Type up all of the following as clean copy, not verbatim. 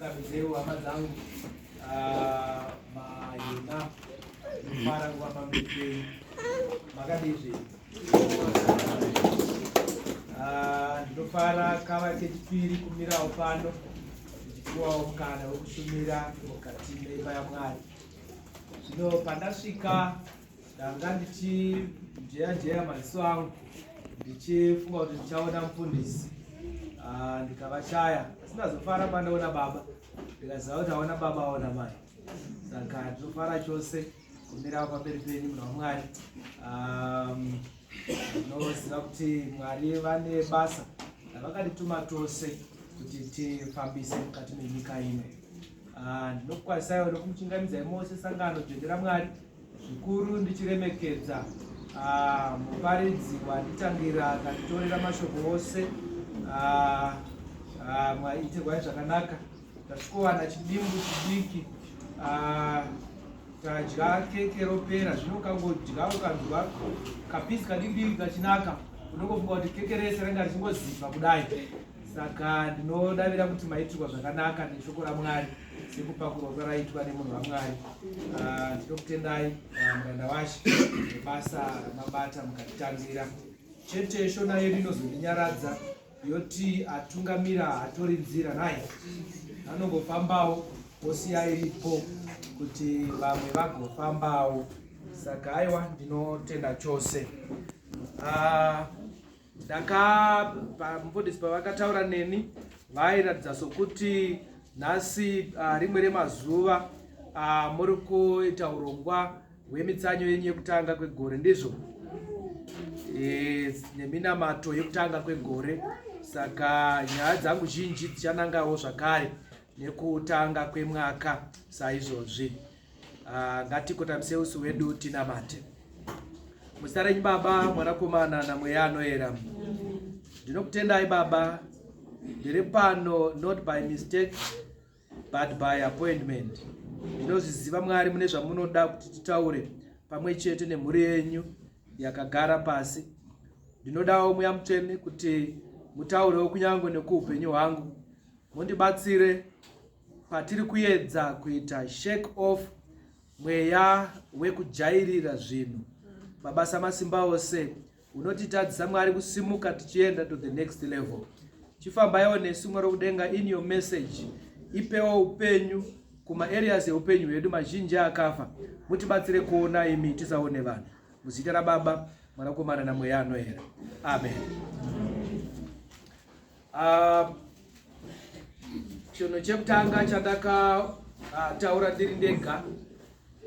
Ndikabizeu hama dzangu mayena mara nguva pamberi makadizve ndinofara kava kechipiri kumirawo pano ndichipiwawo mukana wekushumira mukati meimba yaMwari. Zvino pandasvika ndanga ndichijeyajyeya maziso angu ndichifunga kuti ndichaona mufundisi ndikavashaya. Asi ndazofara pandaona baba ndikaziva kuti aona baba aona mai, saka ndinofara chose kumira pamberi penyu munhu waMwari. Ndinoziva kuti Mwari vane basa ravakatituma tose kuti tifambise mukati menyika ino. Ndinokukwanisaiwo nokumuchingamidzai mose sangano dzvende raMwari zvikuru ndichiremekedza muparidzi wanditangira akatitorera mashoko ose mwaitirwai zvakanaka. Tasvikowana chidimbu chidiki tadya keke ropera. Zvino ukangodya ukanzwa kapisi kadiki kachinaka unongofunga kuti keke rese ranga richingozipa kudai. Saka ndinodavira kuti maitirwa zvakanaka neshoko raMwari sekupakurwa kwaraitwa nemunhu waMwari. Ndinokutendai muranda washe nebasa ramabata mukatitangira. Chete shona yedu inozondinyaradza yoti atungamira hatori nzira naye anongofambawo osiya iripo kuti vamwe vagofambawo. Saka aiwa ndinotenda chose. Mufundisi pavakataura neni vairatidza sokuti nhasi rimwe remazuva muri kuita urongwa hwemitsanyo yenyu yekutanga kwegore, ndizvo? Neminamato yekutanga kwegore. Saka nyaya dzangu zhinji dzichanangawo zvakare nekutanga kwemwaka saizvozvi. Ngatikotamise usu hwedu tinamate. Muzita renyu Baba, Mwanakomana naMweya anoyera. Ndinokutendai Baba, ndiri pano not by mistake but by appointment. Ndinozviziva Mwari mune zvamunoda kuti titaure pamwe chete nemhuri yenyu yakagara pasi. Ndinodawo Mweya Mutsvene kuti mutaurewo kunyange nekuupenyu hwangu. Mundibatsire patiri kuedza kuita shake off mweya wekujairira zvinhu. Mabasa masimba ose unotitadzisa Mwari kusimuka tichienda to the next level. Chifambaiwo nesu Mwari wokudenga in your message. Ipewo upenyu kuma areas eupenyu hwedu mazhinji akafa. Mutibatsire kuona imi tisaone vanhu. Muzita raBaba, Mwanakomana naMweya anoyera. Amen. Chinhu chekutanga chandakataura ndiri ndega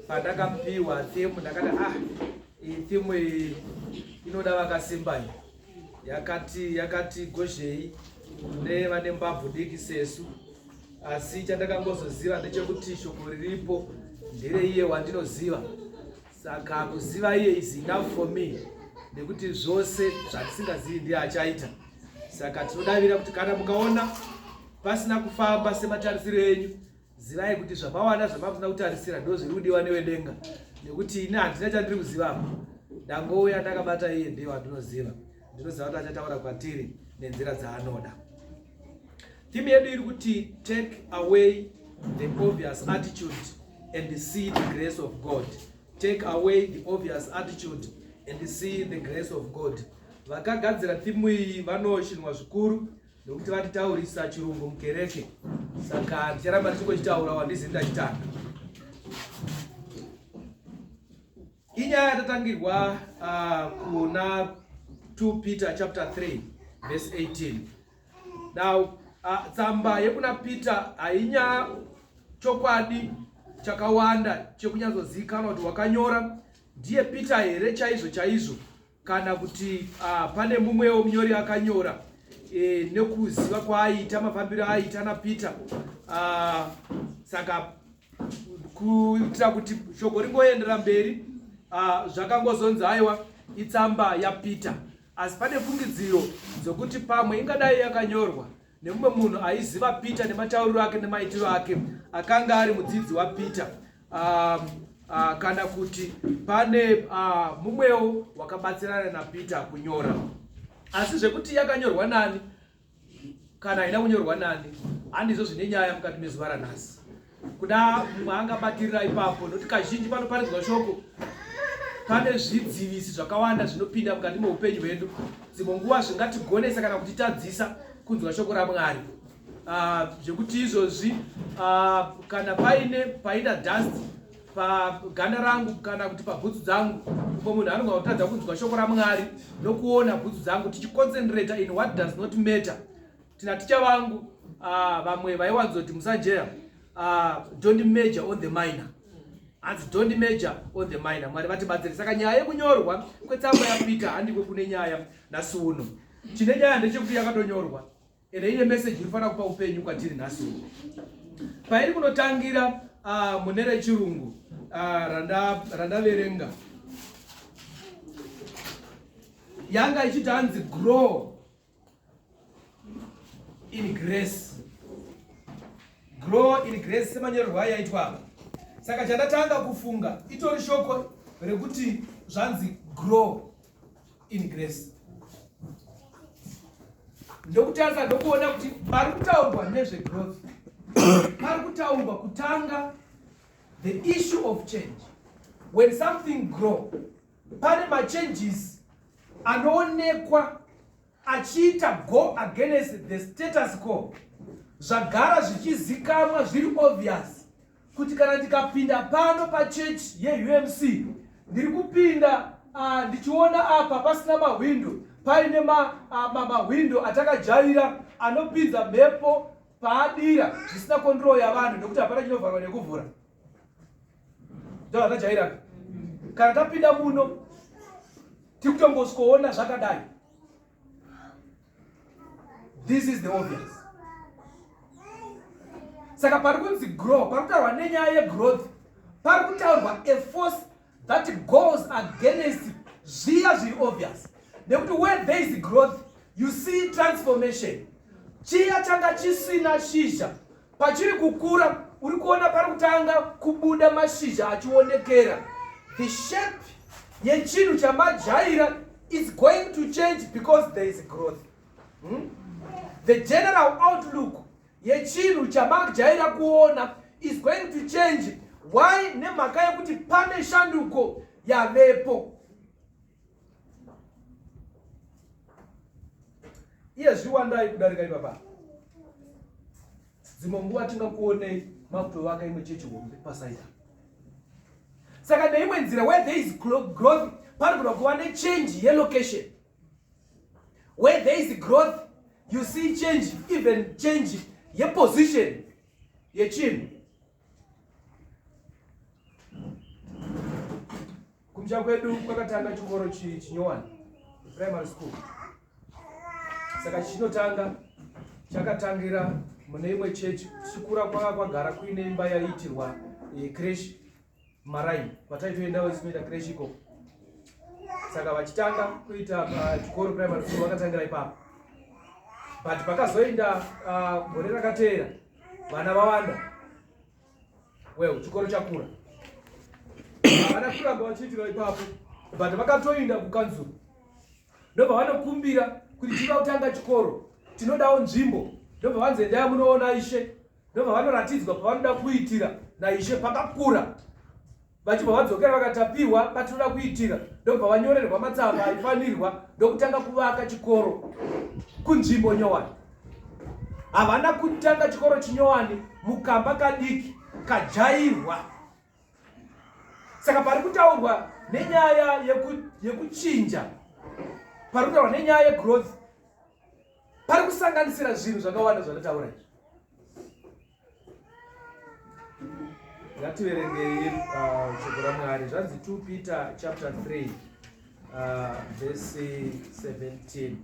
pandakapiwa theme ndakati iyi theme iyi inoda vakasimba iyi yakati gozhei kune vane mbabvu diki sesu. Asi chandakangozoziva ndechekuti shoko riripo ndere iye wandinoziva. Saka kuziva iye is enough for me, nekuti zvose zvandisingazivi ndiye achaita. Saka tinodavira kuti kana mukaona pasina kufamba sematarisiro enyu, zivai kuti zvamawana zvamafuna kutarisira ndozviri kudiwa newedenga, nekuti ine handina chandiri kuzivapo. Ndangouya ndakabata iye ndiye wandinoziva. Ndinoziva kuti achataura kwatiri nenzira dzaanoda. Theme yedu iri kuti take away the obvious attitude and see the grace of God. Take away the obvious attitude and see the grace of God. Vakagadzira theme iyi vanoshinwa zvikuru nekuti vatitaurisa chirungu mukereke. Saka ndicharamba ndichitaura wandizi ndachitanga. Inyaya yatatangirwa kuna 2 Peter chapter 3 verse 18. Now tsamba yekuna Peter hainya chokwadi chakawanda chekunyazozikanwa kuti wakanyora ndiye Peter here chaizvo chaizvo kana kuti pane mumwewo munyori akanyora nekuziva kwaaita mafambiro aiita naPeter. Saka kuitira kuti shoko ringoendera mberi zvakangozonzi aiwa itsamba yaPeter. Asi pane fungidziro dzokuti pamwe ingadai yakanyorwa nemumwe munhu aiziva Peter nematauriro ake nemaitiro ake akanga ari mudzidzi waPeter. Kana kuti pane mumwewo wakabatsirana naPeter kunyora. Asi zvekuti yakanyorwa nani kana haina kunyorwa nani, handizvo zvine nyaya mukati mezuva ranhasi. Kuda mwaangabatirira ipapo, nokuti kazhinji panoparidzwa shoko pane zvidzivisi zvakawanda zvinopinda mukati meupenyu hwedu. Dzimwe nguva zvingatigonesa kana kutitadzisa kunzwa shoko raMwari. Zvekuti izvozvi kana paina dust paganda rangu kana kuti pabhutsu dzangu, uko munhu anogona kutadza kunzwa shoko raMwari nokuona bhutsu dzangu tichiconcentrate in what does not matter. Tina ticha vangu vamwe vaiwanzoti musajeya, don't major on the minor. Hanzi don't major on the minor. Mwari vatibatsire. Saka nyaya yekunyorwa kwetsamba yaPeter handiko kune nyaya nhasi uno. Chine nyaya ndechekuti yakatonyorwa ende ine message inofanira kupa upenyu kwatiri nhasi uno. Pairi kunotangira mune rechirungu randaverenga yanga ichiti hanzi grow in grace. Grow in grace semanyorerwa yaitwa apa. Saka chandatanga kufunga itori shoko rekuti zvanzi grow in grace. Ndokutanga ndokuona kuti pari kutaurwa nezvegrowth, pari kutaurwa kutanga the issue of change. When something grow, pane machanges anoonekwa achiita go against the status quo, zvagara zvichizikamwa zviri obvious kuti kana ndikapinda pano pachurch yeUMC ndiri kupinda ndichiona apa pasina mahwindo, paine mahwindo atakajaira anopinza mhepo paadira zvisina control yavanhu nokuti hapana chinovharwa nekuvhura. Ndo zvatajaira. Kana tapinda muno tikutongosikoona zvakadai. This is the obvious. Saka pari kunzi grow, pari kutaurwa nenyaya yegrowth, pari kutaurwa a force that goes against zviya zviri obvious. Nekuti where there is growth, you see transformation. Chiya changa chisina shizha, pachiri kukura uri kuona pari kutanga kubuda mashizha achionekera. The shape yechinhu chamajaira is going to change because there is growth. The general outlook yechinhu chamajaira kuona is going to change. Why? Nemhaka yekuti pane shanduko yavepo. Iye zviwandai kudarika ipapa. Dzimwe nguva tingakuonei makutowaka imwe chechi hombe pasaida. Saka neimwe nzira where there is growth, panogona kuva nechange yelocation. Where there is growth, you see change, even change yeposition yechinhu. Kumcha kwedu kwakatanga chikoro chinyowani, primary school. Saka chinotanga chakatangira mune imwe chechi, chikura kwanga kwagara kuine imba yaiitirwa crash Maraini, kwataitoendawo sinoita crash iko. Saka vachitanga kuita chikoro primary school vakatangira ipapo. But pakazoenda gore rakateera vana vawanda. Well, chikoro chakura. Vana kuramba vachiitirwa ipapo, but vakatoenda kukanzuru. Ndobva vanokumbira kuti tinoda kutanga chikoro, tinodawo nzvimbo. Ndobva vanzi endai munoona Ishe. Ndobva vanoratidzwa pavanoda kuitira naIshe pakakura. Vachibva vadzokera vakatapiwa patinoda kuitira. Ndobva vanyorerwa matsamba aifanirwa ndokutanga kuvaka chikoro kunzvimbo nyowani. Havana kutanga chikoro chinyowani mukamba kadiki kajairwa. Saka pari kutaurwa nenyaya yekuchinja, pari kutaurwa nenyaya yegrowth, pari kusanganisira zvinhu zvakawanda zvandataura izvi. Ngativerengei shoko raMwari. Zvanzi 2 Peter chapter 3 verse 17.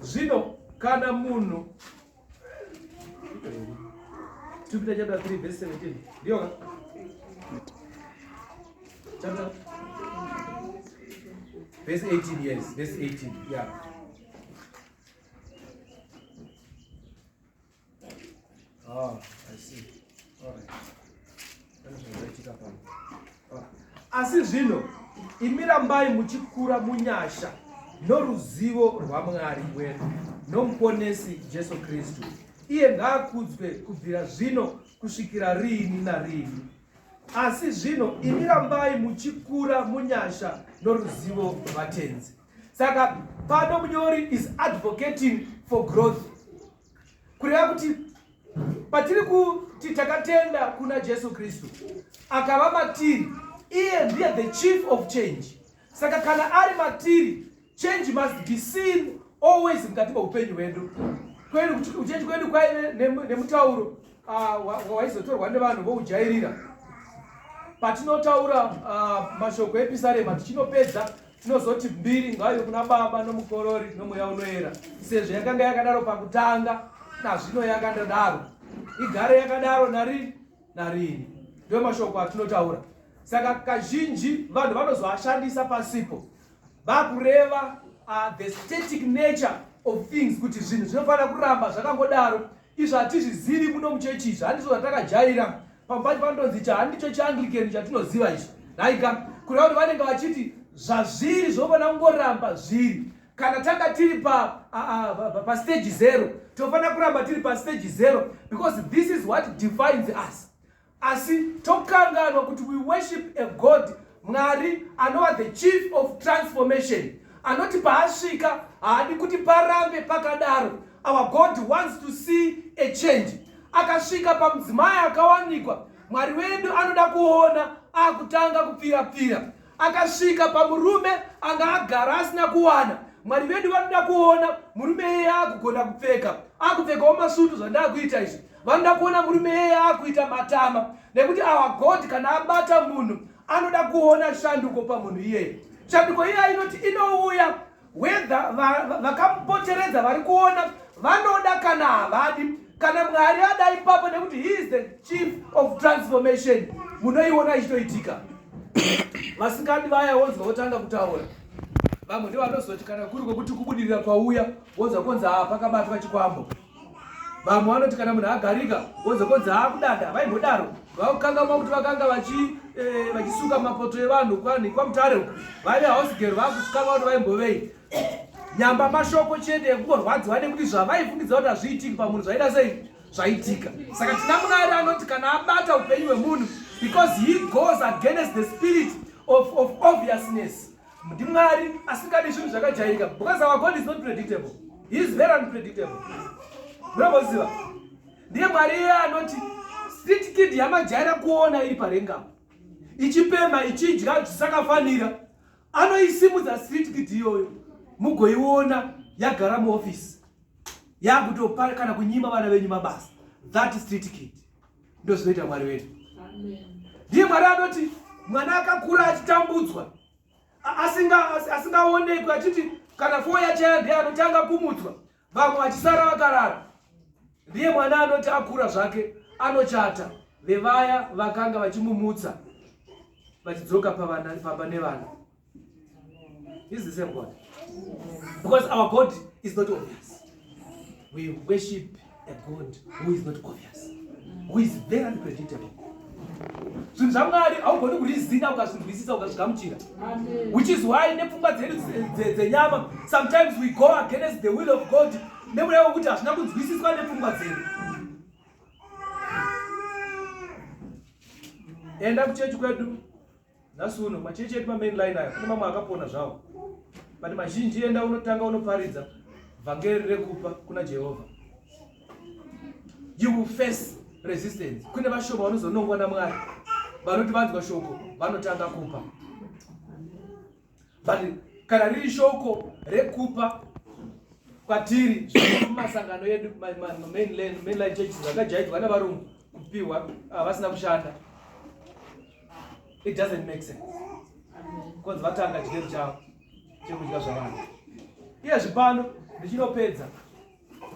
Zvino kana munhu 2 Peter chapter 3 verse 17. Ndiyo chapter verse 18, yes, verse 18, yeah. Oh, I see. All right. All right. asi zvino imi rambai muchikura munyasha noruzivo rwaMwari wedu nomuponesi Jesu Kristu. Iye ngaakudzwe kubvira zvino kusvikira rini narini. Asi zvino imi rambai muchikura munyasha noruzivo rwatenzi. Saka pano munyori is advocating for growth. Kureva kuti patiri kuti takatenda kuna Jesu Kristu akava matiri, iye ndiye the chief of change. Saka kana ari matiri, change must be seen always mukati meupenyu hwedu. Kuchange kwedu kwaive nemutauro waizotorwa nevanhu voujairira. Patinotaura mashoko ePisarema tichinopedza tinozoti mbiri ngaive kuna Baba nomukorori nomweya unoera, sezvo yakanga yakadaro pakutanga nazvino yakandodaro, igare yakadaro narini narini. Ndio mashoko atinotaura. Saka kazhinji vanhu vanozoashandisa pasipo vakureva the static nature of things, kuti zvinhu zvinofanira kuramba zvakangodaro. Izvo hatizvizivi muno muchechi, izvo handizvo zvatakajaira. Pambani panonzi handicho chaAnglican chatinoziva izvo. Naika kureva kuti vanenge vachiti zvazviri zvofanira kungoramba zviri. Kana tanga tiri pa stage 0, tofanira kuramba tiri pa stage 0, because this is what defines us. Asi tokanganwa kuti we worship a God, Mwari anova the chief of transformation, anoti paasvika haadi kuti parambe pakadaro. Our God wants to see a change. Akasvika pamudzimai akawanikwa, Mwari wedu anoda kuona akutanga kupira-pira. Akasvika pamurume anga agara asina kuwana, Mwari wedu vanoda kuona murume yeye akugona kupfeka, akupfekawo masutu zvandakuita izvi. Vanoda kuona murume yeye akuita matama, nekuti our God kana abata munhu anoda kuona shanduko pamunhu iyeye. Shanduko iyeye inoti inouya whether vakamupoteredza vari kuona vanoda kana havadi. Kana Mwari ada ipapo nekuti he is the chief of transformation, munoiona ichitoitika. Vasikandi vaya wonzwa votanga kutaura. Vamwe ndivo vanozoti kana kuri kwokuti kubudirira kwauya wonzwa konzi pakabatwa chikwambo. Vamwe vanoti kana munhu agarika wonzwa konzi kudada. Vaimbodaro vakukangamwa kuti vakanga vachisuka mapoto evanhu kwamutare uku, vaive house girl, vakusvikanga kuti vaimbovei. Nyamba mashoko chete ekungorwadziwa nekuti zvavaifungidza kuti hazviitiki pamunhu zvaita sei zvaitika. Saka tina Mwari anoti kana abata upenyu hwemunhu, because he goes against the spirit of obviousness. Ndi Mwari asingadi zvinhu zvakajairika, because our God is not predictable. He is very unpredictable. Munoziva? Ndiye Mwari iye anoti street kid yamajaira kuona iri parenga, ichipemha ichidya zvisakafanira, anoisimudza street kid iyoyo mugoiona yagara muoffice yakutopa kana kunyima vana venyu mabasa. That street kid ndo zvinoita Mwari wedu. Ndiye Mwari anoti mwana akakura achitambudzwa asingaonekwi, achiti kana 4 yacha ndiye anotanga kumutswa, vamwe vachisara vakarara. Ndiye mwana anoti akura zvake anochata vevaya vakanga vachimumutsa vachidzoka pamba nevana. Is the same God. Because our God is not obvious. We worship a God who is not obvious, who is very unpredictable. Zvinhu zvaMwari haugoni kurizina ukazvinzwisisa ukazvigamuchira. Which is why nepfungwa dzedu dzenyama sometimes we go against the will of God, nemurevo kuti hazvina kunzwisiswa nepfungwa dzedu. Enda kuchechi kwedu nhasi uno, machechi edu main line aya kune mamwe akapona zvavo, but mazhinji enda unotanga unoparidza vhangeri rekupa kuna Jehovha. You will face resistance. Kune vashoma vanozonongwa naMwari, vanoti vanzwa shoko vanotanga kupa. But kana riri shoko rekupa kwatiri mumasangano edu mainline churches zvakajaidzwa navarungu kupiwa vasina kushanda, it doesn't make sense. Because vatanga chigero chavo chekudya zvavanhu. Iye zvipano ndichinopedza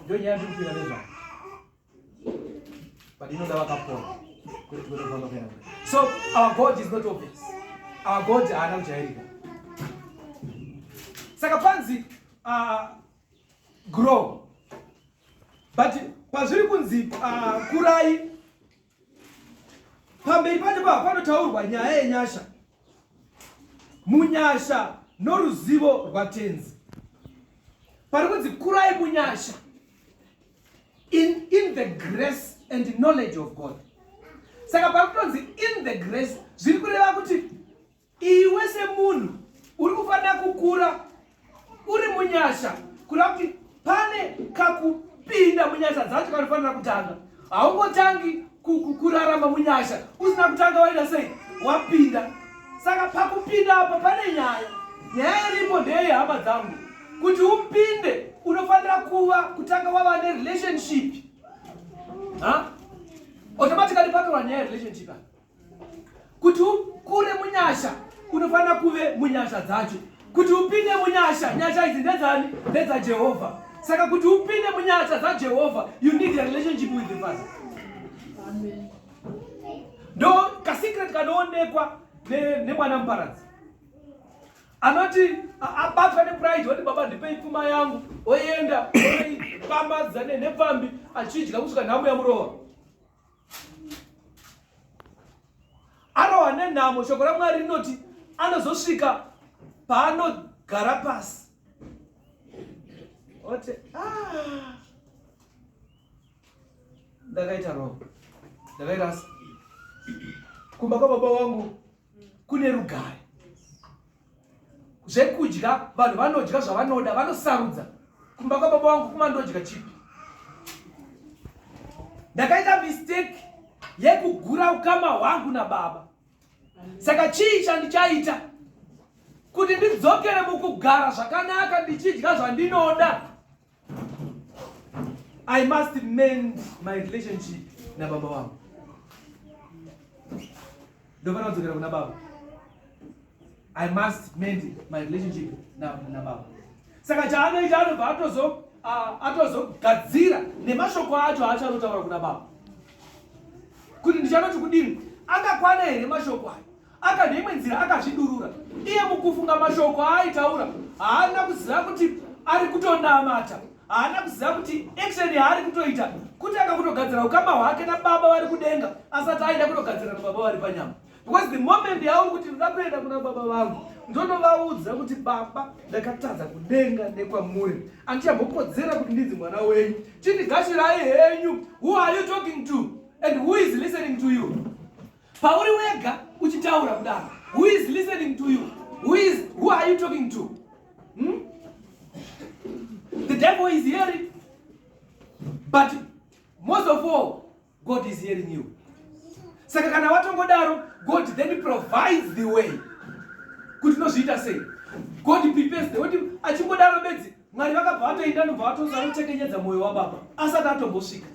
ndio nyaya ndikupinda nezvavo, but inoda vakapona kuti tinofamba kuenda. So our God is not obvious. Our God haana kujairika. Saka panzi grow, but pazviri kunzi kurai, pamberi pacho panotaurwa nyaya yenyasha. munyasha noruzivo rwatenzi. Pari kunzi kurai munyasha, in the grace and knowledge of God. Saka pari kunzi in the grace, zviri kureva kuti iwe semunhu uri kufanira kukura uri munyasha, kureva kuti pane kakupinda munyasha dzacho kanofanira kutanga. Haungotangi kurarama munyasha usina kutanga waita sei wapinda. Saka pakupinda apa pane nyaya iripo ndeye hama dzangu, kuti upinde unofanira kutanga wava relationship. Automatically patorwa nyaya relationship. Kuti ukure munyasha unofanira kuve munyasha dzacho. Kuti upinde munyasha, nyasha idzi ndedzani? Ndedza Jehovah. Saka kuti upinde munyasha dza Jehovah, you need a relationship with the Father. Amen. Ndo kasekret kanoonekwa nemwana muparadzi anoti abatwa nepride, wati baba ndipei pfuma yangu, oenda oipambadza nepfambi achidya kusvika nhamu yamurowa. Arohwa nenhamo, shoko raMwari rinoti anozosvika paanogara pasi oti ndakaita roho, ndakaita kumba kwababa wangu kune rugare, zvekudya vanhu vanodya zvavanoda, vanosarudza. Kumba kwababa wangu kumandodya chipi? Ndakaita mistake yekugura ukama hwangu nababa. Saka chii chandichaita kuti ndidzokere mukugara zvakanaka ndichidya zvandinoda? I must mend my relationship nababa wangu. Ndofanira kudzokera kuna baba. I must mend my relationship na baba. Saka chaanoita anobva atozogadzira nemashoko acho aachanotaura kuna baba, kuti ndichanoti kudini, akakwana here mashoko ayo, akaneimwe nzira akazvidurura. Iye mukufunga mashoko aaitaura haana kuziva kuti ari kutonamata, haana kuziva kuti action yaari kutoita kuti akakutogadzira ukama hwake nababa vari kudenga asati aida kutogadzira nababa vari panyama. Because the moment yauri kuti ndoda kuenda kuna baba vangu, ndonovaudza kuti baba ndakatadza kudenga nekwamuri, andichambokodzera kuti ndidzi mwana wenyu. Chindigashirai henyu. Who are you talking to and who is listening to you? Pauri wega uchitaura kudaro, who is listening to you? Who are you talking to? The devil is hearing, but most of all God is hearing you. Saka kana watongodaro, God then provides the way. Kuti nozviita sei? God prepares the way. Achingodaro bedzi, Mwari vakabva vatoenda nobva vatosarutekenyedza mwoyo wababa asati atombosvika.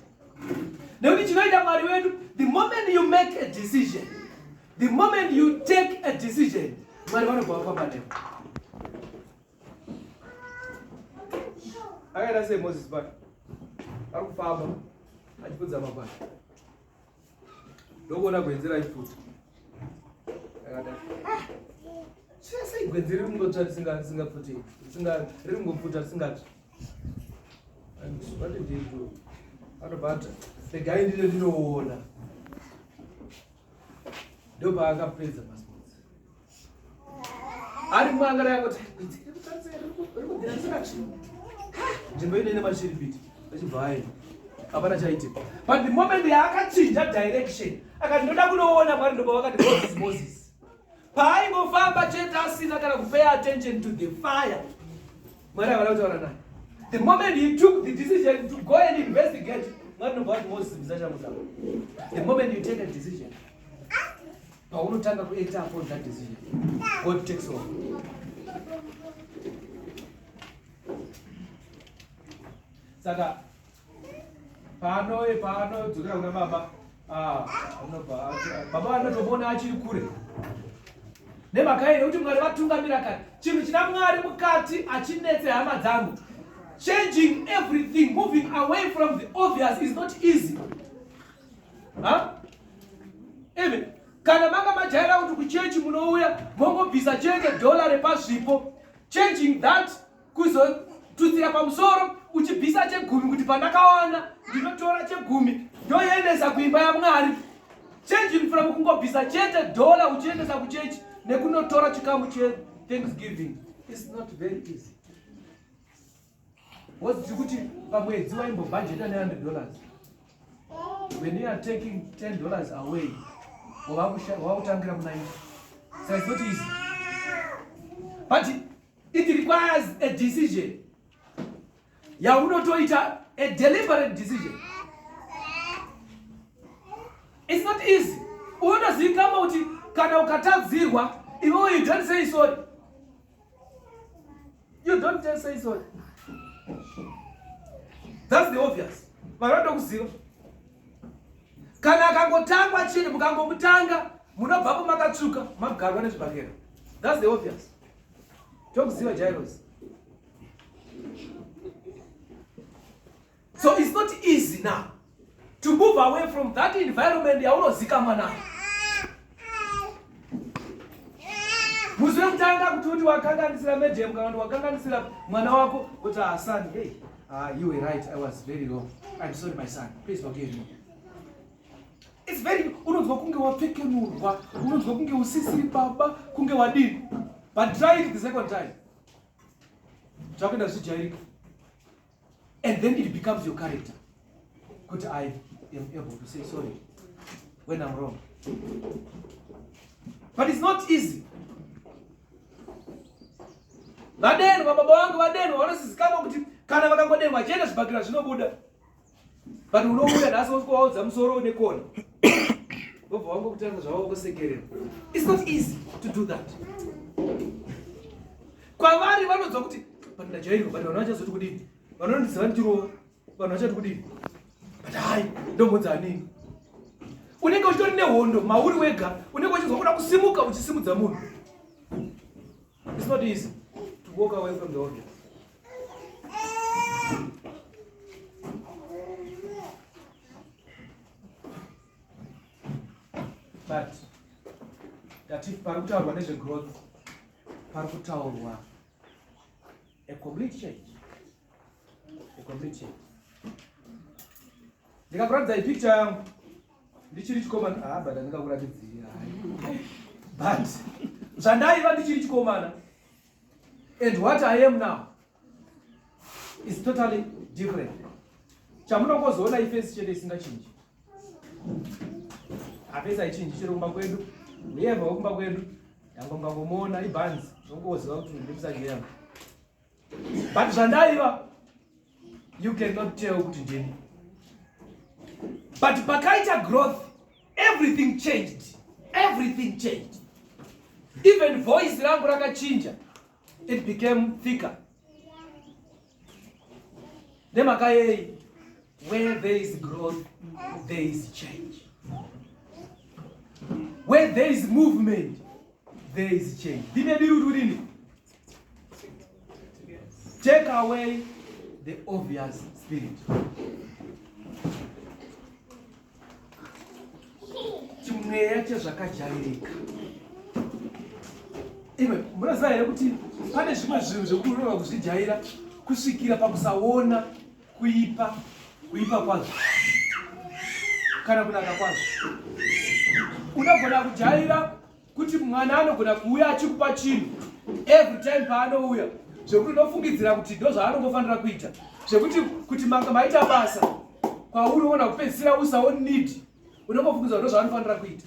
Nekuti chinoita Mwari wedu, the moment you make a decision, the moment you take a decision, Mwari vanobva vafamba newe. Akaita sei Moses pano? Ari kufamba achipudza mabasa. Ndokuona gwenzi raifuta. Akati sei gwenzi riri kungotsa risingapfuti, riri kungopfuta risingati. What did you do? Anobata the guy ndinoona. Ndopa akapedza masports. Ari mwangara yakoti nzvimbo ine nemashiripiti achibva aenda hapana chaitika. But the moment yaakachinja direction akati ndoda kunoona Mwari, ndobva vakati Moses paaingofamba chete asina kana kupay attention to the fire, Mwari havana kutaura naye. The moment he took the decision to go and investigate, Mwari ndobva vati Moses musachamutama. The moment you take a decision, paunotanga kuact upon that decision, God takes over. Saka pano dzokera kuna baba, baba anotoona achiri kure nemakaine kuti Mwari vatungamira kare. Chinhu china Mwari mukati achinetse hama dzangu. Changing everything, moving away from the obvious is not easy. Even kana manga majaira kuti kuchechi munouya mongobvisa chete $1 repazvipo, changing that kuzotutsira pamusoro uchibvisa $10 kuti pandakawana ndinotora $10 ndoendesa kuimba yaMwari. Changing from kungobvisa chete $1 uchiendesa kuchechi nekunotora chikamu che-Thanksgiving is not very easy. What's kuti pamwedzi waimbobhajeta $100. When you are taking $10 away, wakutangira ku 90. So it's not easy. But it requires a decision. Yaunotoita a deliberate decision. It's not easy. Unozikama uti kana ukatadzirwa, you don't say sorry. You don't say sorry. That's the obvious. Marado kuziva. Kana akangotangwa chini mukangomutanga munobvapo makatsuka magarwa nezvibhakera. That's the obvious. Tokuziva Jairus. So it's not easy now to move away from that environment yaunozikama now. Muzwe kutanga kuti wakanganisira medhem kana wakanganisira mwana wako kuti son, hey, you were right, I was very wrong. I'm sorry my son, please forgive me. It's very, unonzwa kunge wapfekenurwa, unonzwa kunge usisiri baba, kunge wadini. But try it the second time. Chakwenda zvijairika. And then it becomes your character. Kuti I am able to say sorry when I'm wrong. But it's not easy. Vadenu, baba wangu vadenu, vanosizikama kuti kana vakangodenu vachienda zvibhakira zvinobuda. But unouya nhasi waudza musoro nekona. Bobva wangu kutanga zvavo kusekerera. It's not easy to do that. Kwavari vanonzwa kuti panda jairo, but vanhu vachazoti kudini? Vanondiziva ndichirowa, vanhu vachati kudini? But hai, ndombodza nini? Unenge uchitori nehondo, mauri wega, unenge uchinzwa kuda kusimuka uchisimudza munhu. It's not easy to walk away from the audience. But that if parikutaurwa nezvegrowth, parikutaurwa a complete change. A complete change. Ndikakuratidza picture yangu ndichiri chikomana, but ndingakuratidzira. But zvandaiva ndichiri chikomana and what I am now is totally different. Chamunongozoona ifesi chete isingachinji. Apesa haichinji chero kumba kwedu, uyeva wekumba kwedu, yangu mukangomona ibhanzi, nongoziva kuti ndimusanje yangu. But zvandaiva, you cannot tell kuti ndini. But pakaita growth, everything changed. Everything changed. Even voice rangu rakachinja. It became thicker. Nemakayei, where there is growth, there is change. Where there is movement, there is change. Take away the obvious spirit. Chimweya chezvakajairika. Imwe munoziva here kuti pane zvimwe zvinhu zvekurova kuzvijaira kusvikira pakusaona kuipa kwazvo kana kunaka kwazvo. Unogona kujaira kuti mwana anogona kuuya achikupa chinhu every time paanouya, zvekuti unofungidzira kuti ndo zvaanongofanira kuita, zvekuti kuti manga maita basa kwaunoona kupedzisira usaoni need, unongofungidzira ndo zvaanofanira kuita.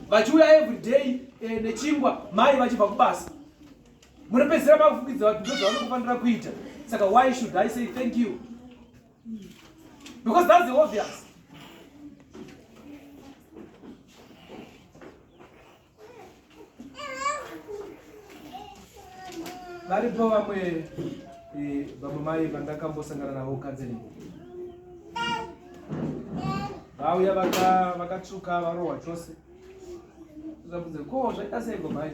Vachiuya every day nechingwa mai vachibva kubasa, munopedzisira makufungidzira kuti ndo zvaanofanira kuita. Saka why should I say thank you? Because that's the obvious. Varipo vamwe mai vandakambosangana navo counseling. Vauya vakatsvuka varohwa chose. Zvabvunza ko zvaita seiko mai?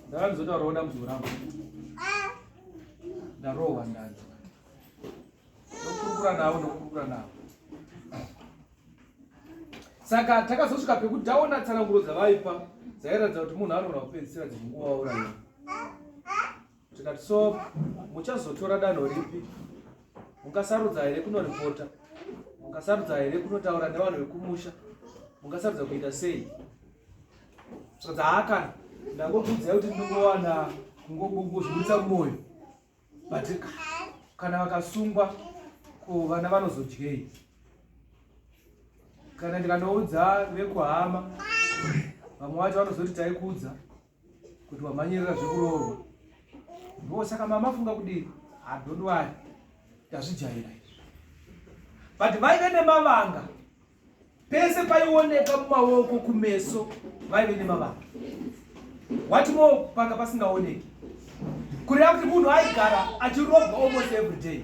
Ndakanzotaurawo dambudziko rangu. Ndarohwa ndanzi. Nokurukura navo. Saka takazosvika pekuti taona tsananguro dzavaipa dzairatidza kuti munhu anogona kupedzisira dzinguva waurayira. Tikati so muchazotora danho ripi? Mungasarudza here kunoripota? Mungasarudza here kunotaura nevanhu vekumusha? Mungasarudza kuita sei? saka kana ndangobvunza kuti ndinongowana kungozvibudisa mumwoyo, but kana vakasungwa vana vanozodyei? Kana ndikanoudza vekuhama, vamwe vacho vanozoti taikudza kuti wamhanyirira zvekuroorwa. Ndosaka mama afunga kudini? Don't tazvijaira izvi. But vaive nemavanga pese paioneka mumaoko kumeso, vaive nemavanga. What more panga pasingaoneki? Kureva kuti munhu aigara achirobwa almost every day,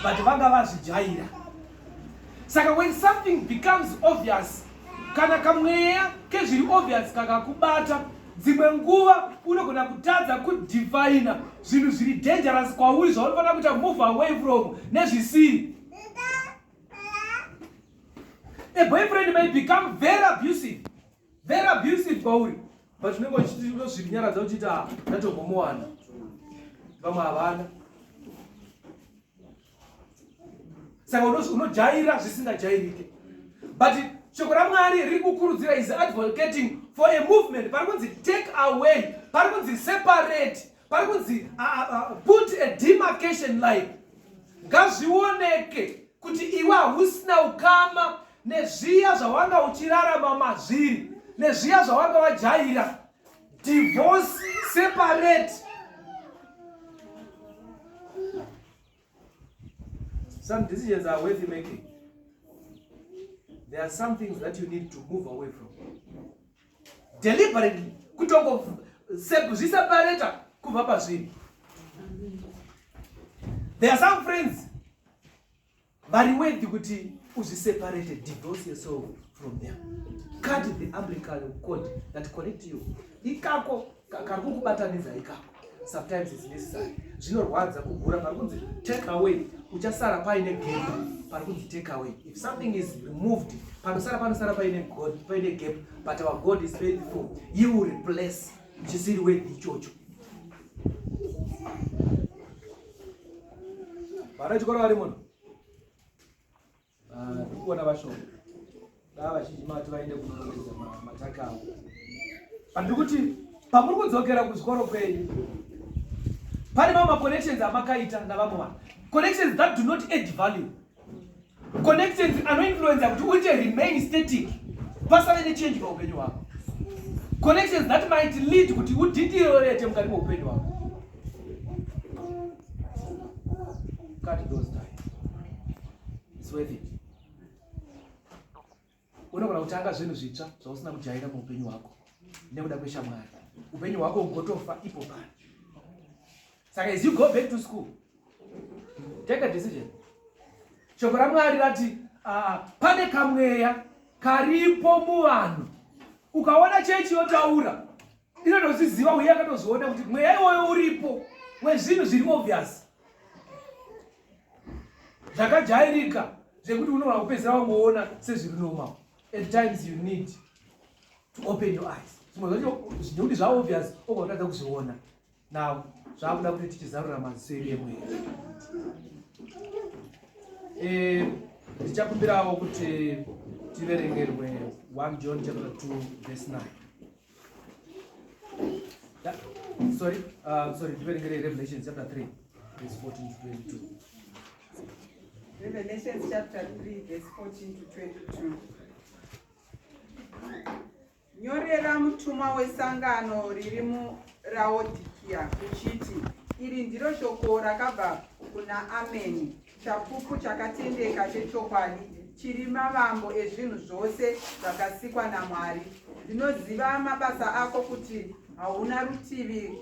but vanga vazvijaira. Saka when something becomes obvious, kana kamweya kezviri obvious kakakubata, dzimwe nguva unogona kutadza kudefina zvinhu zviri dangerous kwauri zvaunofanira kuita move away from nezvisiri. A boyfriend may become very abusive kwauri, but unenge uchizvinyaradza uchiti ndatombomuwana, vamwe havana. Saka unojaira zvisingajairike. But shoko raMwari riri kukurudzira is advocating for a movement. Pari kunzi take away, pari kunzi separate, pari kunzi put a demarcation line. Ngazvioneke kuti iwe hausina ukama nezviya zvawanga uchirarama mazviri, nezviya zvawanga wajaira. Divorce, separate. Some decisions are worth making. There are some things that you need to move away from. Deliberately, kutongo zviseparata kubva pazvinhu. There are some friends vari worth kuti uzviseparate, divorce yourself from them. Cut the umbilical cord that connect you. Ikako kari kukubatanidza ikako. Sometimes it's necessary. Zvinorwadza kugura, pari kunzi take away, uchasara paine gap, pari kunzi take away. If something is removed, panosara paine gap, but our God is faithful. He will replace chisiri worth ichocho. Vana chikora vari muno? Ndikuona vashoma. Ndava vazhinji mati vaende kunongedza mataka avo. Pandikuti pamuri kudzokera kuzvikoro kwenyu, pane mamwe connections amakaita navamwe vanhu. Connections that do not add value. Connections anoinfluenza kuti uite remain static, pasave nechange paupenyu hwako. Connections that might lead kuti udhidirorete mukati meupenyu hwako. Cut those ties. It's worth it. Unogona kutanga zvinhu zvitsva zvausina kujaira muupenyu hwako nekuda kweshamwari. Upenyu hwako ugotofa ipo pano. Saka as you go back to school, take a decision. Shoko raMwari rati pane kamweya karipo muvanhu. Ukaona chechi yotaura, inotozviziva uye akatozviona kuti mweya iwoyo uripo wezvinhu zviri obvious. Zvakajairika zvekuti unogona kupedzera wamuona sezviri normal. At times you need to open your eyes. Zvinokuti zvaobvious ogotadza kuzviona. Now zvakuda kuti tichizarura maziso edu emweya. Ndichakumbirawo kuti tiverengerwe 1 John chapter 2 verse 9. Tiverengere Revelation chapter 3 verse 14 to 22. Revelation chapter 3 verse 14 to 22. Nyorera mutumwa wesangano riri muLaodikia uchiti, iri ndiro shoko rakabva kuna Ameni, chapupu chakatendeka chechokwadi, chiri mavambo ezvinhu zvose zvakasikwa naMwari. Ndinoziva mabasa ako kuti hauna rutivi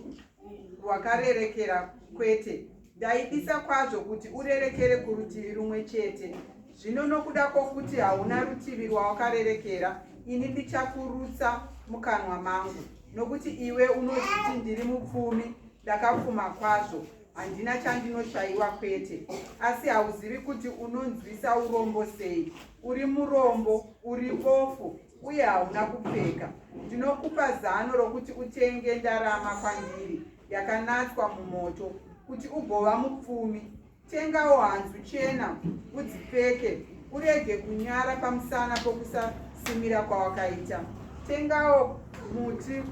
rwakarerekera, kwete. Ndaidisa kwazvo kuti urerekere kurutivi rumwe chete. Zvino nokuda kwokuti hauna rutivi rwawakarerekera, ini ndichakurutsa mukanwa mangu. Nokuti iwe unozviti ndiri mupfumi, ndakapfuma kwazvo, handina chandinotsvaiwa, kwete. Asi hauzivi kuti unonzwisa urombo sei. Uri murombo, uri bofu, uye hauna kupfeka. Ndinokupa zano rokuti utenge ndarama kwandiri, yakanatswa mumoto, kuti ugova mupfumi. Tengawo hanzu chena udzipfeke, urege kunyara pamusana pokusasimira kwawakaita. Tengawo muti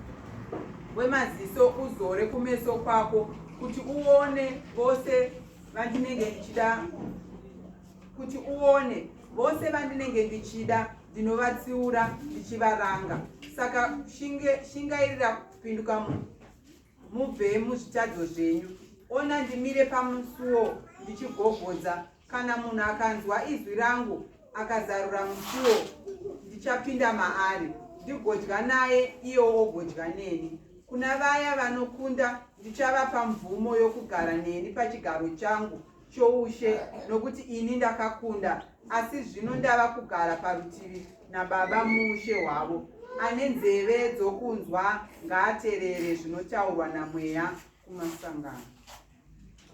wemaziso uzore kumeso kwako kuti uone vose vandinenge ndichida kuti uone vose vandinenge ndichida ndinovatsiura ndichivaranga. Saka shingairira kupinduka mubve muzvitadzo zvenyu. Ona ndimire pamusuo ndichigogodza. Kana munhu akanzwa izwi rangu akazarura musuo, ndichapinda maari ndigodya naye, iyewo ogodya neni. Kuna vaya vanokunda ndichavapa mvumo yokugara neni pachigaro changu choushe, nokuti ini ndakakunda. Asi zvino ndava kugara parutivi naBaba muushe hwavo. Ane nzeve dzokunzwa ngaateerere zvinotaurwa naMweya kumasangano.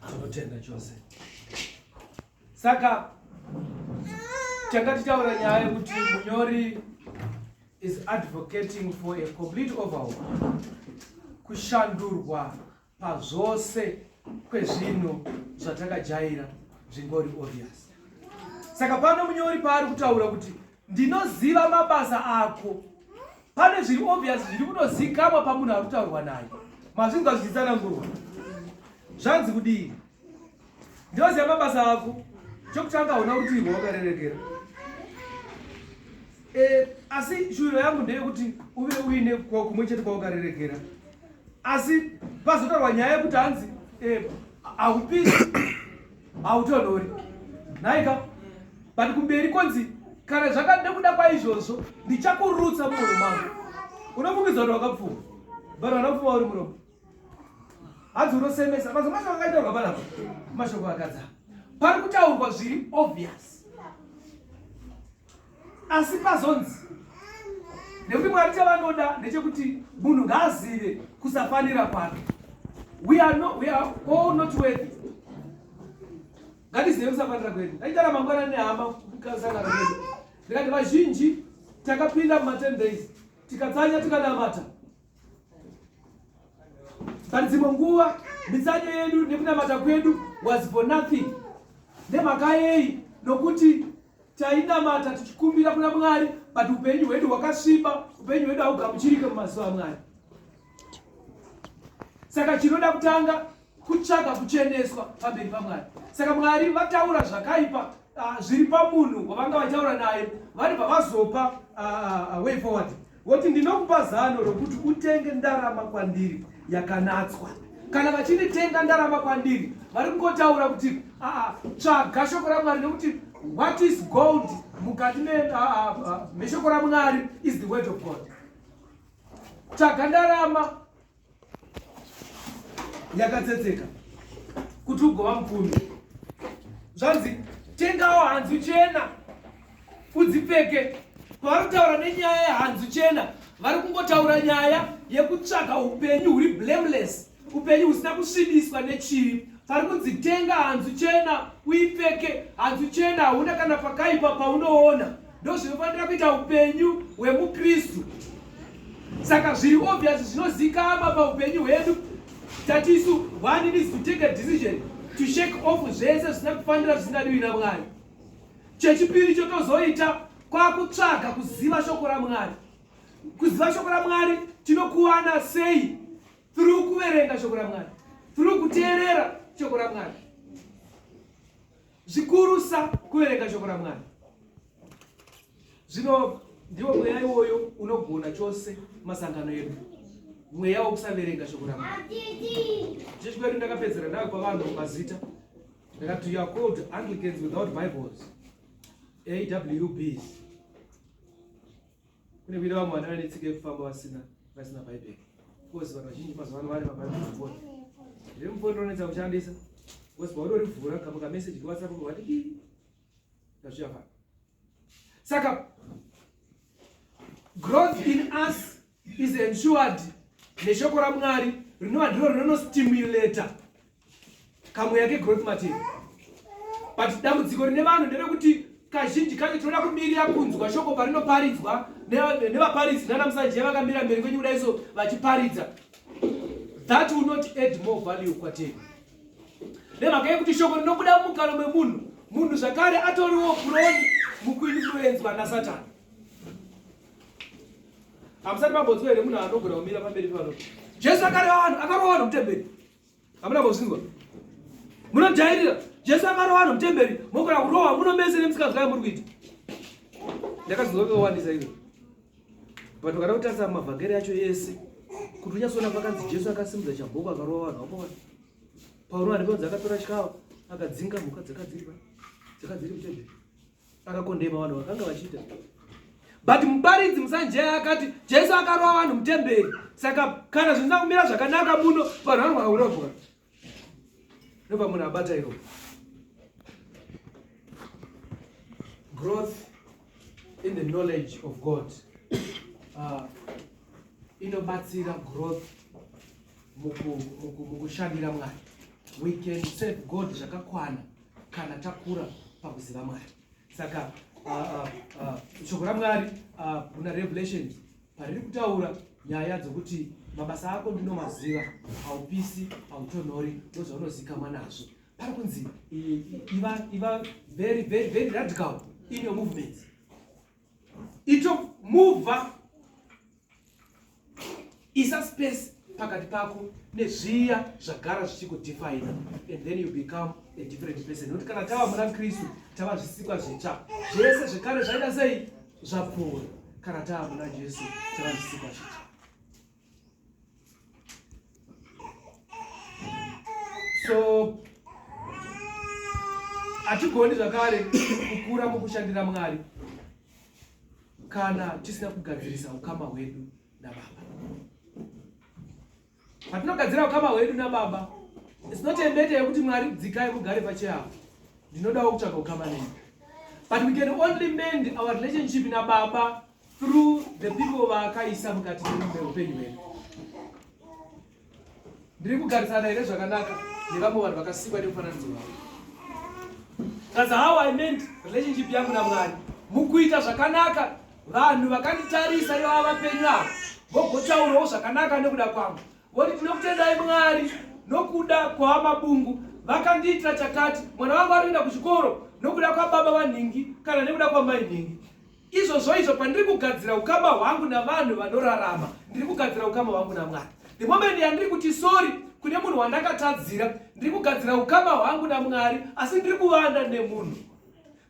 Tinotenda chose. Saka takataura nyaya yekuti munyori is advocating for a complete overhaul, kushandurwa pazvose kwezvinhu zvatakajaira zvingori obvious. Saka pano munyori paari kutaura kuti ndinoziva mabasa ako. Pane zviri obvious zviri kunozikamwa pamunhu ari kutaurwa naye. Mazvinzwa zvichitsanangurwa. Zvanzi kudii? Ndinoziva mabasa ako. Chokutanga una kuti wakarerekera. Asi shuviro yangu ndeyekuti uve uine kumwe chete kwawakarerekera. Asi pazotaurwa nyaya yekuti hanzi haupisi hautonhori. Naika but kumberi konzi kana zvakada kuda kwaizvozvo ndichakurutsa mumwoyo mangu. Unofungidzwa kuti wakapfuma. Vanhu vanopfuma uri muromo. Hanzi unosemesa. Mazomasa vakaitaurwa panapa mashoko akadzama. Pari kutaurwa zviri obvious. Asi pazonzi nekuti Mwari chavanoda ndechekuti munhu ngaazive kusafanira kwake. We are all not worthy. Ngatizive kusafanira kwedu. Ndaitara mangwana nehama kukasangana kwedu. Ndikati vazhinji takapinda muma10 days tikadzanya tikanamata. Padzimwe nguva mitsanyo yedu nekunamata kwedu was for nothing. Nemhaka yei? Nokuti tainamata tichikumbira kuna Mwari, but upenyu hwedu hwakasviba, upenyu hwedu haugamuchirike mumazuva aMwari. Saka chinoda kutanga kutsvaga kucheneswa pamberi paMwari. Saka Mwari vataura zvakaipa zviri pamunhu wavanga vataura naye, vari pavazopa way forward. Voti ndinokupa zano rokuti utenge ndarama kwandiri yakanatswa. Kana vachinditenga ndarama kwandiri, vari kungotaura kuti tsvaga shoko raMwari, nokuti what is gold mukati meshoko raMwari is the word of God. Tsvaga ndarama yakatsetseka kuti ugova mupfumi. Zvanzi tengawo hanzu chena udzipfeke. Pavari kutaura nenyaya yehanzu chena, vari kungotaura nyaya yekutsvaga upenyu huri blameless, upenyu husina kusvibiswa nechivi. Pari kudzitenga hanzu chena uipfeke. Hanzu chena hauna kana pakaipa paunoona. Ndo zvinofanira kuita upenyu hwemukristu. Saka zviri obvious zvinozikama paupenyu hwedu. Tatisu one needs to take a decision to shake off zvese zvisina kufanira zvisingadiwi naMwari. Chechipiri chotozoita kwakutsvaga kuziva shoko raMwari. Kuziva shoko raMwari tinokuwana sei? Through kuverenga shoko raMwari, through kuteerera shoko raMwari. Zvikurusa kuverenga shoko raMwari. Zvino ndiwo mweya iwoyo unogona chose masangano edu. Mweya wokusaverenga shoko raMwari. Chechikwedu ndakapedzera ndawe kwavanhu mumazita. Ndakati you are called Anglicans without Bibles, AWBs. Kune vile vamwe vana vanetsika yekufamba vasina Bible. Kozi vanhu vazhinji mazuva ano vane maBible mufoni. Ndiri mufoni ronetsa kushandisa. Kozi paudorivhura kamuka message kuWhatsApp kwati ndazviyafana. Saka growth in us is ensured neshoko raMwari rinova ndiro rinostimulata kamweya kegrowth material. But dambudziko rine vanhu nderekuti kazhinji kacho tinoda kumirira kunzwa shoko parinoparidzwa nevaparidzi nanamusanje vakamira mberi kwenyu kudaiso vachiparidza. That will not add more value kwatiri. Nemhaka yekuti shoko rinobuda mumukano memunhu, munhu zvakare atoriwo prone mukuinfluenzwa naSatani. Amusati mambodzwa here munhu anogona kumira pamberi pano. Jesu akarova vanhu mutemberi. Hamuna mbozvinzwa? Munojairira. Jesu akarova vanhu mutemberi. Mugona kurova munomese nemusikazwa muri kuita. Ndakazokowandisa izvo. Vanhu kana kutarisa mumavhangeri acho yese kuti unyatsona pakanzi Jesu akasimudza chabhuku akarova vanhu vapo. Paulo ariponza akatora chikawa akadzinga mhuka dzakadziri mutemberi. Akakondema vanhu vakanga vachiita. But muparidzi musanjaya akati Jesu akarova vanhu mutemberi. Saka kana zvinza kumira zvakanaka muno vanhu vanogona kurovoka. Nobva munhu abata iro. Growth in the knowledge of God. Inobatsira growth mukushandira Mwari. We can serve God zvakakwana kana takura pakuziva Mwari. Saka shoko raMwari muna Revelation pariri kutaura nyaya dzokuti mabasa ako ndinomaziva, haupisi, hautonhori, ndozvaunozikama nazvo. Pari kunzi iva very very very radical in your movements. Ito move isa space pakati pako nezviya zvagara zvichikudefine, and then you become a different person. Nokuti kana tava muna Kristu tava zvisikwa zvitsva, zvese zvekare zvaita sei zvapfuura. Kana tava muna Jesu tava zvisikwa zvitsva. So hatigoni zvakare kukura mukushandira Mwari kana tisina kugadzirisa ukama hwedu naBaba. Patinogadzira ukama hwedu naBaba, it's not a matter yekuti Mwari dzikai mugare pacheya. Ndinodawo kutsvaka ukama nemi. But we can only mend our relationship naBaba through the people vaakaisa mukati meupenyu hwedu. Ndiri kugarisana here zvakanaka nevamwe vanhu vakasikwa nemufananidzo wavo. That's how I meant relationship yangu naMwari. Mukuita zvakanaka, vanhu vakanditarisa ivo vapenyu avo vogotaurawo zvakanaka nekuda kwangu. Voti tinokutendai Mwari nokuda kwamabungu, vakandiitira chakati, mwana wangu ari kuenda kuchikoro nokuda kwababa vanhingi kana nekuda kwamai nhingi. Izvo pandiri kugadzira ukama hwangu navanhu vanorarama, ndiri kugadzira ukama hwangu naMwari. The moment yandiri kuti sorry kune munhu wandakatadzira, ndiri kugadzira ukama hwangu naMwari, asi ndiri kuvanda nemunhu.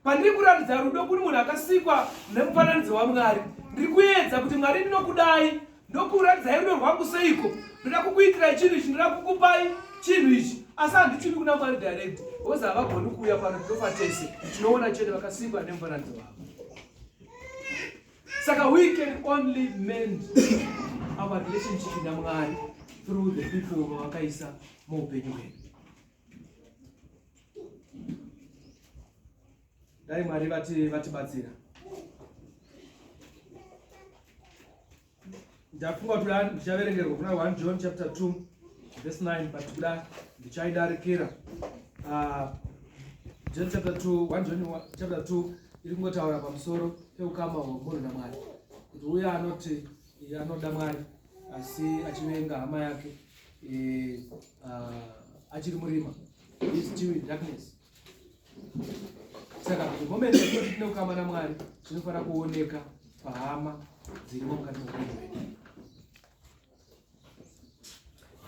Pandiri kuratidza rudo kune munhu akasikwa nemufananidzo waMwari, ndiri kuedza kuti Mwari ndinokudai, ndokuratidza rudo rwangu seiko, ndoda kukuitirai chinhu ichi, ndoda kukupai chinhu ichi, asi handichiri kuna Mwari direct. Vose havagoni kuuya pano tinofa tese, tinoona chete vakasikwa nemufananidzo wavo. Saka we can only mend our relationship naMwari through the people vakaisa muupenyu hwedu. Dai Mwari vatibatsira. Ndafunga kuti ndichaverengerwa kuna 1 John chapter 2 verse 9, but kuda ndichaidarikira. John chapter 2, 1 John chapter 2 iri kungotaura pamusoro peukama hwemunhu naMwari. Kuti uye anoti anoda Mwari asi achivenga hama yake achiri murima, is still in darkness. Saka the moment yekuti tinoukama naMwari zvinofanira kuoneka pahama dzirimo mukati meupenyu hwedu.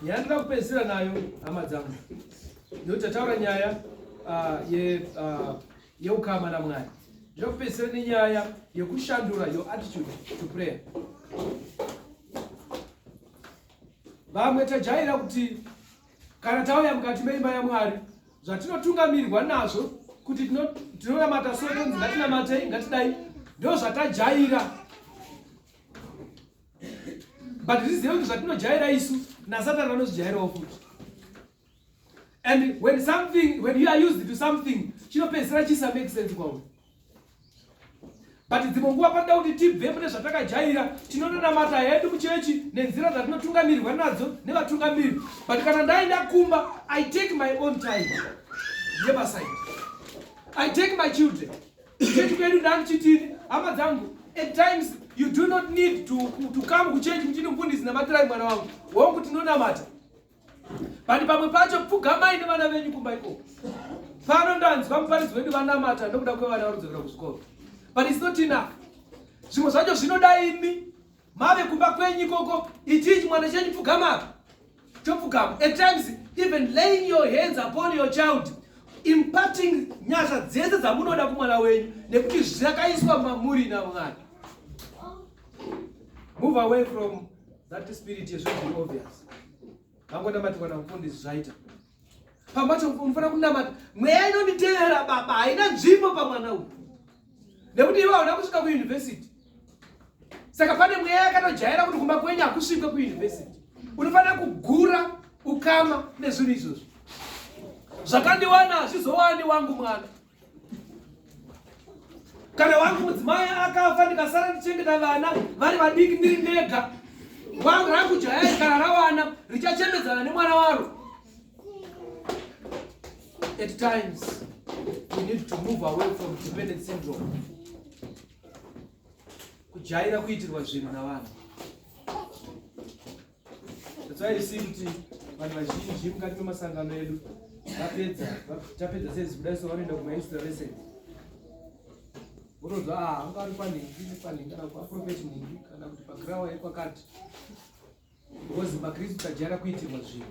Nyaya ndinoda kupedzisira nayo hama dzangu, ndokuti tataura nyaya yeukama naMwari. Ndoda kupedzisira nenyaya yekushandura your attitude to prayer. Vamwe tajaira kuti kana tauya mukati meimba yaMwari, zvatinotungamirirwa nazvo kuti tinonamata so tonzi ngatinamatei ngatidai, ndo zvatajaira. But tizive kuti zvatinojaira isu naSatani anozvijairawo futi. And when you are used to something, chinopedzisira chisa make sense kwauri. But dzimwe nguva panoda kuti tibve mune zvatakajaira, tinonamata hedu muchechi nenzira dzatinotungamirirwa nadzo nevatungamiri. But kana ndaenda kumba, I take my own time. Never side. I take my children. Chechi kwedu ndandichitini, hama dzangu, at times you do not need to come kuchechi mchini mfundisi namatirai mwana wangu. Wangu tinonamata. But pamwe pacho pfugamai nevana venyu kumba iko. Pano ndanzwa muparidzi wedu vanamata ndokuda kwevana varudzokera kuchikoro. But it's not enough. Zvimwe zvacho zvinoda imi mave kumba kwenyu ikoko ichichi mwana chenyu pfugama topfugama. At times even laying your hands upon your child, imparting nyasha dzese dzamunoda kumwana wenyu nekuti zvakaiswa mamuri naMwari. Move away from that spirit yezvinhu obvious. Vangonamati kana mufundisi zvaita pamacho unofana kunamata mweya inonditeera baba haina nzvimbo pamwana uyu nekuti iwe hauna kusvika kuuniversity. Saka pane mweya yakatojaira kuti kumba kwenyu hakusvike kuuniversity. Unofana kugura ukama nezvinhu izvozvo. Zvakandiwana hazvizowani wangu mwana. Kana wangu mudzimai akafa ndikasara ndichengeta vana vari vadiki ndiri ndega, wangu rangu jaya kana rawana richachembedzana nemwana waro. At times we need to move away from dependent syndrome. Kujaira kuitirwa zvinhu navanhu. That's why you see kuti vanhu vazhinji mukati memasangano edu tapedza sezibudaiso vanoenda kumainsta lesson. Unonzwa anga ari panhingi kana kuaprofeti ningi kana kuti pagrawa yekwakati. Because makristu tajaira kuitirwa zvinhu.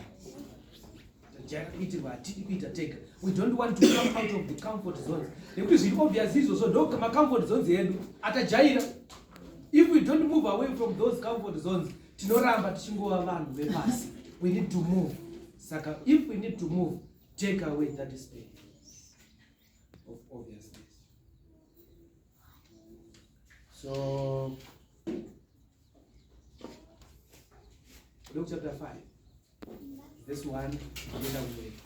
Tajaira kuitirwa hatidi kuita tega. We don't want to come out of the comfort zones. Nekuti zviri obvious izvozvo ndo macomfort zones edu atajaira. If we don't move away from those comfort zones, tinoramba tichingova vanhu vepasi. We need to move. Saka if we need to move, take away that space of obviousness. So Luke chapter 5. This one together with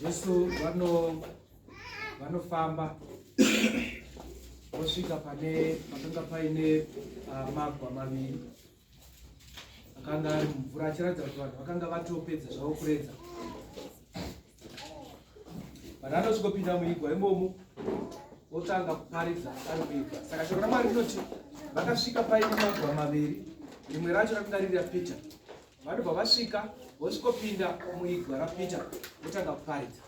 Yesu vanofamba vosvika pakanga paine magwa maviri akanga ari mumvura achiratidza kuti vanhu vakanga vatopedza zvavo kuredza. Vanhu vanosvikopinda muigwa imomo votanga kuparidza ari muigwa. Saka shoko raMwari rinoti vakasvika paine magwa maviri, rimwe racho rakanga riri raPita. Vanobva vasvika vosvikopinda muigwa raPita votanga kuparidza.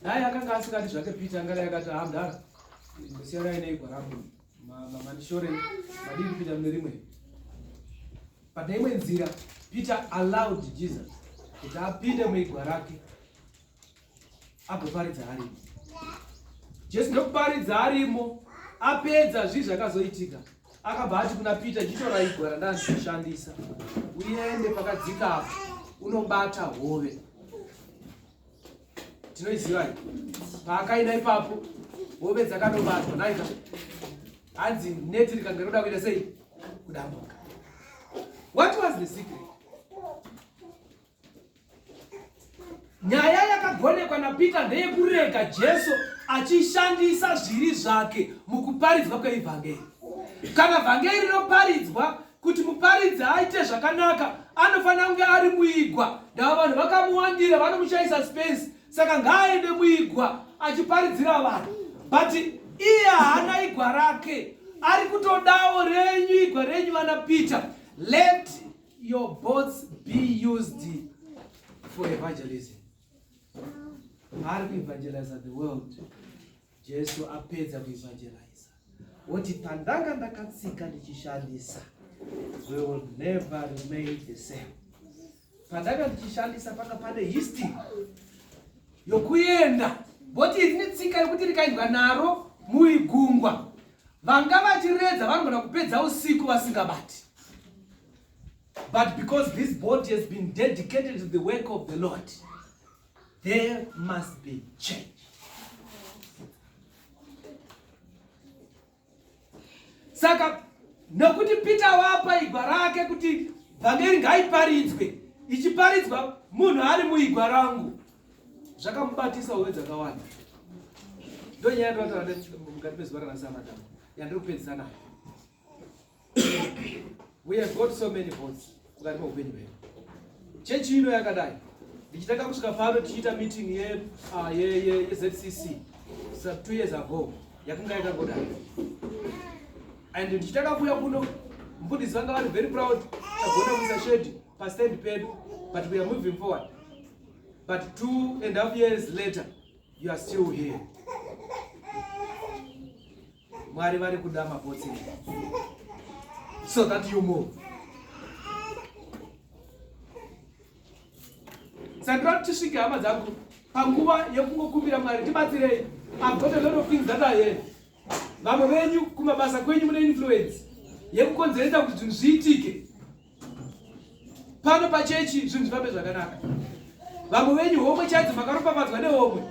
Naye akanga asikati zvake Pita angada yakati hamdara ndosiyarai neigwa rangu mandishore madii kupinda mune rimwe. Pane imwe nzira Peter allowed Jesus kuti apinde muigwa rake agoparidza arimo. Jesu ndokuparidza arimo apedza zvinhu zvakazoitika akabva ati kuna Peter, chitora igwa randazoshandisa uende pakadzika apo unobata hove. Tinoiziva paakaenda ipapo hove dzakanobatwa naita hanzi neti rikanga roda kuita sei kudambuka. What was the secret? Nyaya yakagonekwa naPita ndeyekurega Jesu achishandisa zviri zvake mukuparidzwa kweivhangeri. Kana vhangeri rinoparidzwa kuti muparidzi aite zvakanaka anofanira kunge ari muigwa. Ndava vanhu vakamuwandira vanomushayisa space. Saka ngaaende muigwa achiparidzira vanhu. But iye haana igwa rake. Ari kutodawo renyu igwa renyu vana Peter. Let your boats be used for evangelism. Ari kuevangelize the world. Jesu apedza kuevangelize. Woti pandanga ndakatsika ndichishandisa, we will never remain the same. Pandanga ndichishandisa panga pane history yokuenda. Woti ine tsika yokuti rikaendwa naro muigungwa. Vanga vachiredza vanogona kupedza usiku vasingabati. But because this boat has been dedicated to the work of the Lord, there must be change. Saka nokuti Peter wapa igwa rake kuti vhangeri ngaiparidzwe, ichiparidzwa munhu ari muigwa rangu, zvakamubatisa hove dzakawanda. Ndo nyaya ndinotaura mukati mezuva ranasamadamu yandiri kupedzisa nayo. We have got so many boats mukati meupenyu hwedu. Chechi ino yakadai ndichitaka kusvika pano tichiita meeting yeZCC 2 years ago yakanga yakangodai. And ndichitaka kuuya kuno mufundisi vanga vari very proud tagona kuisa shedi pastand pedu, but we are moving forward. But 2.5 years later you are still here. Mwari vari kuda mabhotsi so that you move. Sandra tisvike hama dzangu panguva yekungokumbira Mwari tibatsirei. I've got a lot of things that are here. Vamwe venyu kumabasa kwenyu mune influence yekukonzeresa kuti zvinhu zviitike pano pachechi, zvinhu zvifambe zvakanaka. Vamwe venyu homwe chaidzo makaropafadzwa nehomwe.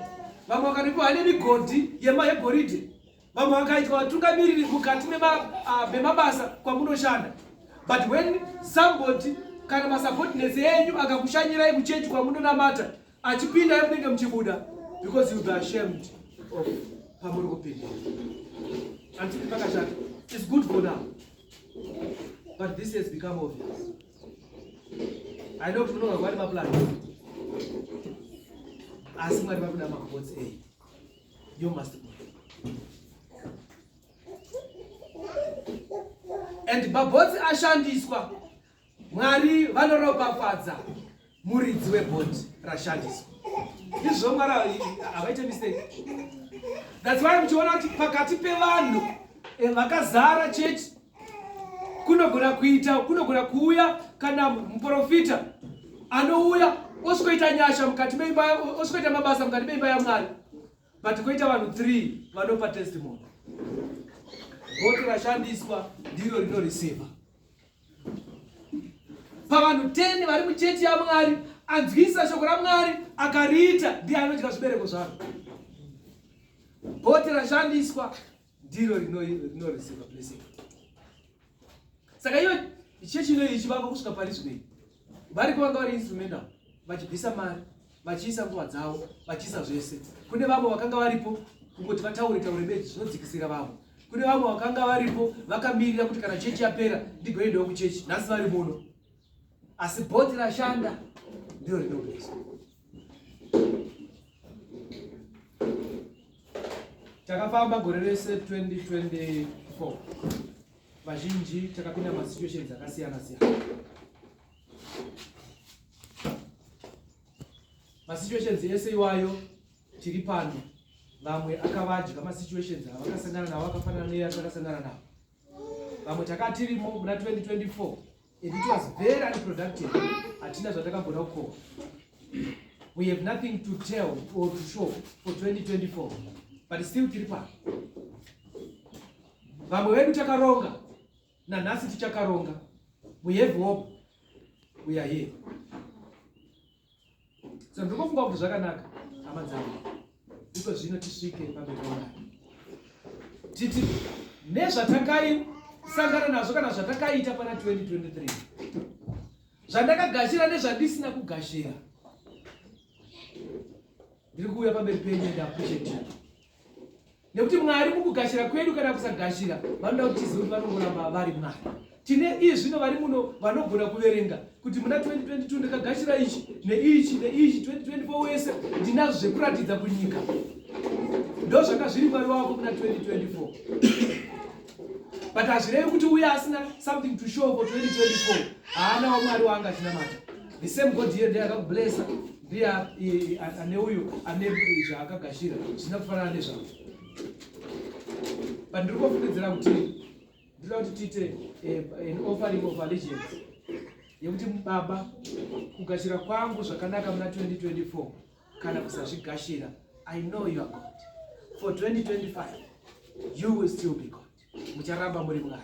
Vamwe vakaripiwa nemigodhi yegoridhe. Vamwe vakaitwa vatungamiriri mukati memabasa kwamunoshanda. But when somebody kana masubordinates enyu akakushanyirai muchechi kwamunonamata achipinda munenge muchibuda, because you will be ashamed of pamuri kupinda. Until pakashata, it's good for now, but this has become obvious. I know kuti munonga kwari maplan asi Mwari vakuda makobotsi ei. You must go. And mabhotsi ashandiswa, Mwari vanoropafadza muridzi webhoti rashandiswa. Izvo Mwari havaite mistake. That's why muchiona kuti pakati pevanhu vakazara chechi kunogona kuuya kana muprofita anouya osvikoita nyasha mukati meimba, osvikoita mabasa mukati meimba yaMwari, but koita vanhu 3 vanopa testimony. Bhoti rashandiswa ndiro rinoreceiva. Pavanhu 10 vari muchechi yaMwari, anzwisa shoko raMwari akariita ndiye anodya zvibereko zvaro. Bhoti rashandiswa ndiro rinoreceiva blessing. Saka iyo chechi inoyi ichivanga kusvika pari zvimweni, vari kuvanga vari instrumental, vachibvisa mari, vachiisa nguva dzavo, vachiisa zvese. Kune vamwe vakanga varipo kungoti vataure bedzi zvinodzikisira vamwe. Kune vamwe vakanga varipo vakamirira kuti kana chechi yapera ndigoendawo kuchechi, nhasi vari muno. Asi bhoti rashanda ndiro rinoblesa. Takafamba gore rese 2024. Vazhinji takapinda masituations akasiyana siyana. Masituations ese iwayo tiri pano, vamwe akavadya masituations avakasangana nawo akafanana neyatakasangana nawo. Vamwe takatirimo muna 2024 and it was very unproductive. Hatina zvatakagona kukova. We have nothing to tell or to show for 2024, but still tiri pano. Vamwe vedu takaronga, nanhasi tichakaronga. We have hope. We are here. So ndinofunga kuti zvakanaka hama dzangu, because zvino tisvike pamberi paMwari. Titi nezvatakaisangana nazvo kana zvatakaita pana 2023, zvandakagashira nezvandisina kugashira, ndiri kuuya pamberi penyu and appreciate you. Nekuti Mwari mukugashira kwedu kana kusagashira, vanoda kuti tizive kuti vanongoramba vari Mwari. Tine izvino vari muno vanogona kuverenga kuti muna 2022 ndakagashira ichi neichi neichi, 2024 wese ndinazvo zvekuratidza kunyika. Ndo zvanga zviri Mwari wako muna 2024. But hazvirevi kuti uya asina something to show for 2024 haana waMwari waanga achinamata. The same God here ndiye akakublessa, ndiye ane uyu ane zvaakagashira zvisina kufanana nezvavo. But ndiri kufungidzira kuti ndinoda kuti tiite an offering of allegiance yekuti Baba, kugashira kwangu zvakanaka muna 2024 kana kusazvigashira, I know you are God. For 2025 you will still be God. Mucharamba muri Mwari,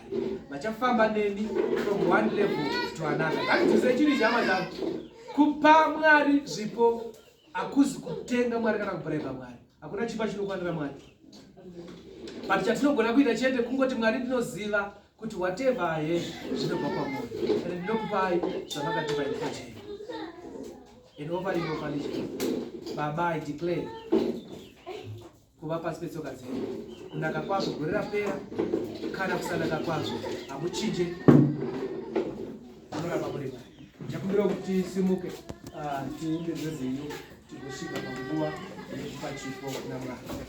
vachafamba neni from one level to another. Ngatizire chiri chama dzangu, kupa Mwari zvipo akuzi kutenga Mwari kana kubraiba Mwari. Hakuna chipa chinokwanira Mwari. But chatinogona kuita chete kungoti Mwari ndinoziva kuti whatever I have zvinobva kwamuri, and ndinokupai zvamakativa inipacheni. In offering of allegiance, Baba, I declare kuva pasi petsoka dzenyu, kunaka kwazvo gore rapera kana kusanaka kwazvo hamuchinje, munoramba muri Mwari. Ndakumbira kuti simuke tiimbe zvenyu tigosvika panguva yekupa chipo naMwari.